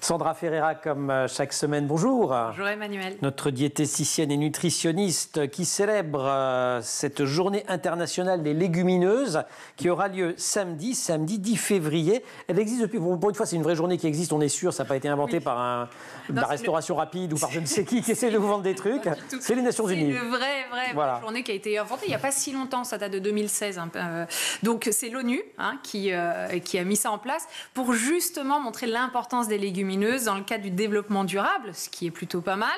Sandra Ferreira, comme chaque semaine, bonjour. Bonjour Emmanuel. Notre diététicienne et nutritionniste qui célèbre cette journée internationale des légumineuses qui aura lieu samedi 10 février. Elle existe depuis, pour une fois c'est une vraie journée qui existe, on est sûr, ça n'a pas été inventé par la restauration rapide ou par je ne sais qui essaie de vous vendre des trucs. C'est les Nations Unies. C'est une vraie journée qui a été inventée il n'y a pas si longtemps, ça date de 2016. Donc c'est l'ONU qui a mis ça en place pour justement montrer l'importance des légumineuses dans le cadre du développement durable, ce qui est plutôt pas mal.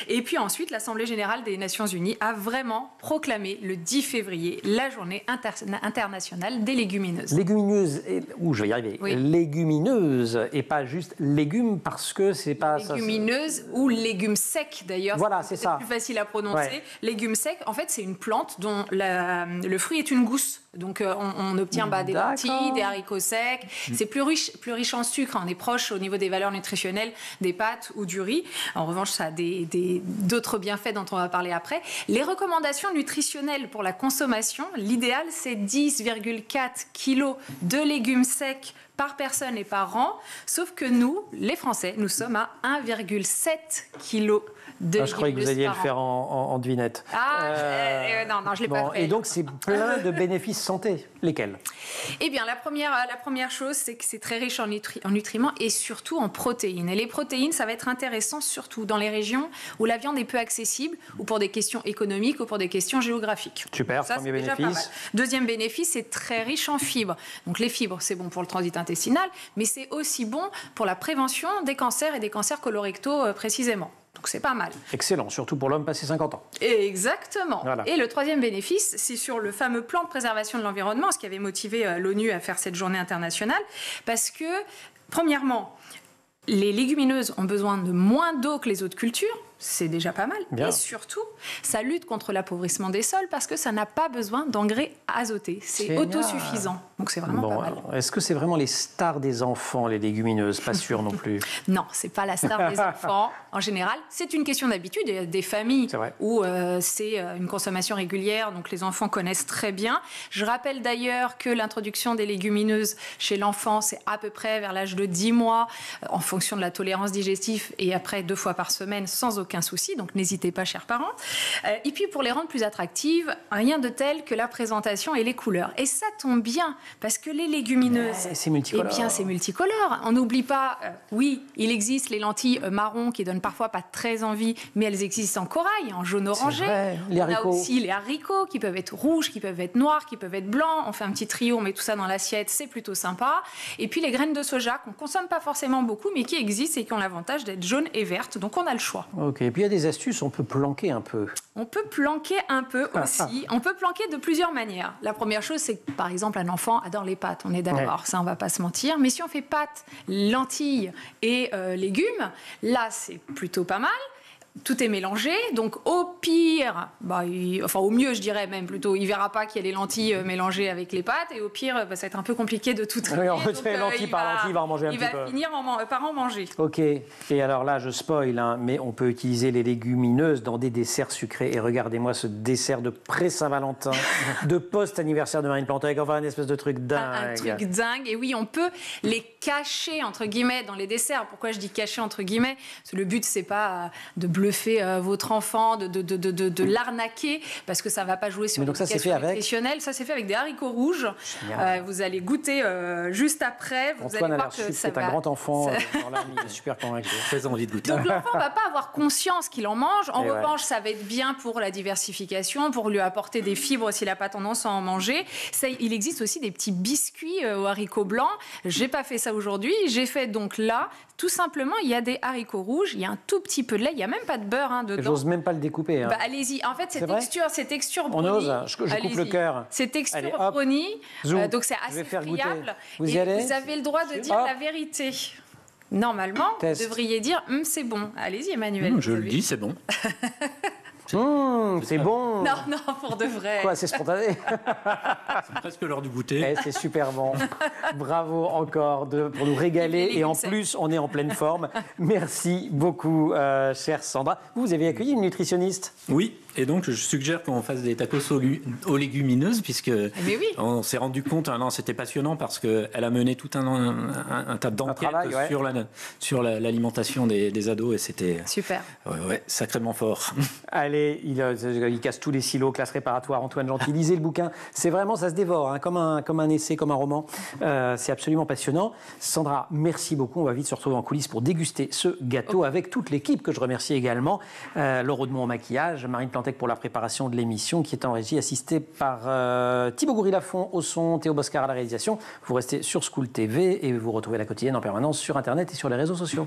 Et puis ensuite, l'Assemblée générale des Nations Unies a vraiment proclamé le 10 février la journée internationale des légumineuses. Légumineuses, je vais y arriver. Oui. Légumineuses et pas juste légumes parce que c'est pas... Légumineuses ou légumes secs d'ailleurs. Voilà, c'est ça. Plus facile à prononcer. Ouais. Légumes secs, en fait, c'est une plante dont le fruit est une gousse. Donc on obtient des lentilles, des haricots secs. C'est plus riche en sucre. On est proche au niveau des valeurs nutritionnelles des pâtes ou du riz. En revanche, ça a d'autres bienfaits dont on va parler après. Les recommandations nutritionnelles pour la consommation, l'idéal c'est 10,4 kg de légumes secs par personne et par an. Sauf que nous, les Français, nous sommes à 1,7 kg de légumes. Je croyais que vous alliez le faire en devinette. Non, je l'ai pas fait. Et donc, c'est plein de bénéfices santé. Lesquels? Eh bien, la première chose, c'est que c'est très riche en nutriments et surtout en protéines. Et les protéines, ça va être intéressant surtout dans les régions où la viande est peu accessible ou pour des questions économiques ou pour des questions géographiques. Super, ça, premier bénéfice. Deuxième bénéfice, c'est très riche en fibres. Donc, les fibres, c'est bon pour le transit intestinal, mais c'est aussi bon pour la prévention des cancers et des cancers colorectaux précisément. Donc c'est pas mal. Excellent, surtout pour l'homme passé 50 ans. Exactement. Voilà. Et le troisième bénéfice, c'est sur le fameux plan de préservation de l'environnement, ce qui avait motivé l'ONU à faire cette journée internationale, parce que, premièrement, les légumineuses ont besoin de moins d'eau que les autres cultures. C'est déjà pas mal. Bien. Et surtout, ça lutte contre l'appauvrissement des sols parce que ça n'a pas besoin d'engrais azotés. C'est autosuffisant. Donc c'est vraiment pas mal. Est-ce que c'est vraiment les stars des enfants, les légumineuses? Pas sûr non plus. Non, c'est pas la star des enfants. En général, c'est une question d'habitude. Il y a des familles où c'est une consommation régulière, donc les enfants connaissent très bien. Je rappelle d'ailleurs que l'introduction des légumineuses chez l'enfant, c'est à peu près vers l'âge de 10 mois, en fonction de la tolérance digestive, et après 2 fois par semaine, sans aucun souci, donc n'hésitez pas, chers parents. Et puis, pour les rendre plus attractives, rien de tel que la présentation et les couleurs. Et ça tombe bien, parce que les légumineuses, c'est multicolore. Eh bien, c'est multicolore. On n'oublie pas, oui, il existe les lentilles marron qui donnent parfois pas très envie, mais elles existent en corail, en jaune-orangé. Les haricots. On a aussi les haricots qui peuvent être rouges, qui peuvent être noirs, qui peuvent être blancs. On fait un petit trio, on met tout ça dans l'assiette, c'est plutôt sympa. Et puis, les graines de soja qu'on consomme pas forcément beaucoup, mais qui existent et qui ont l'avantage d'être jaunes et vertes. Donc, on a le choix. Ok. Et puis il y a des astuces, on peut planquer un peu. On peut planquer un peu aussi. On peut planquer de plusieurs manières. La première chose, c'est que par exemple, un enfant adore les pâtes, on est d'accord, ça on va pas se mentir. Mais si on fait pâtes, lentilles et légumes, là c'est plutôt pas mal. Tout est mélangé, donc au pire, au mieux je dirais même plutôt, il verra pas qu'il y a les lentilles mélangées avec les pâtes, et au pire, ça va être un peu compliqué de tout trier. Oui, lentilles par lentilles, il va en manger un petit peu. Il va finir par en manger. Ok, et alors là je spoil, mais on peut utiliser les légumineuses dans des desserts sucrés, et regardez-moi ce dessert de pré-Saint-Valentin, de post-anniversaire de Marine Plantek, enfin un espèce de truc dingue. Un truc dingue, et oui, on peut les cacher entre guillemets dans les desserts. Pourquoi je dis cacher entre guillemets? Parce que le but c'est pas de bluffer votre enfant, de l'arnaquer, parce que ça ne va pas jouer sur l'éducation nutritionnelle. Ça, c'est fait avec des haricots rouges. Vous allez goûter juste après. Vous Antoine allez voir que ça va... un grand enfant. Il est super convaincu. Très envie de goûter. Donc l'enfant ne va pas avoir conscience qu'il en mange. En revanche, ça va être bien pour la diversification, pour lui apporter des fibres s'il n'a pas tendance à en manger. Il existe aussi des petits biscuits aux haricots blancs. Je n'ai pas fait ça aujourd'hui. J'ai fait donc là, tout simplement, il y a des haricots rouges, il y a un tout petit peu de lait, il n'y a même pas de beurre dedans. J'ose même pas le découper. Allez-y. En fait, c'est texture brownie. On ose, je coupe le cœur. C'est texture brownie, donc c'est assez friable. Vous y allez? Vous avez le droit de dire la vérité. Normalement, vous devriez dire c'est bon. Allez-y, Emmanuel. Je le dis, c'est bon. C'est bon. Non, pour de vrai. Quoi, c'est spontané? C'est presque l'heure du goûter. C'est super bon. Bravo encore pour nous régaler. Et en plus, on est en pleine forme. Merci beaucoup, chère Sandra. Vous avez accueilli une nutritionniste? Oui, Et donc, je suggère qu'on fasse des tacos aux légumineuses, puisque on s'est rendu compte, c'était passionnant parce qu'elle a mené tout un tas d'enquêtes sur l'alimentation des ados, et c'était super. Sacrément fort. Allez, il casse tous les silos, classe réparatoire, Antoine Gentil. Lisez le bouquin. C'est vraiment, ça se dévore, comme un essai, comme un roman. C'est absolument passionnant. Sandra, merci beaucoup. On va vite se retrouver en coulisses pour déguster ce gâteau avec toute l'équipe que je remercie également. Laure Audemont au maquillage, Marine Plantec pour la préparation de l'émission qui est en régie, assistée par Thibaut Goury-Lafont au son, Théo Boscar à la réalisation. Vous restez sur School TV et vous retrouvez La Quotidienne en permanence sur Internet et sur les réseaux sociaux.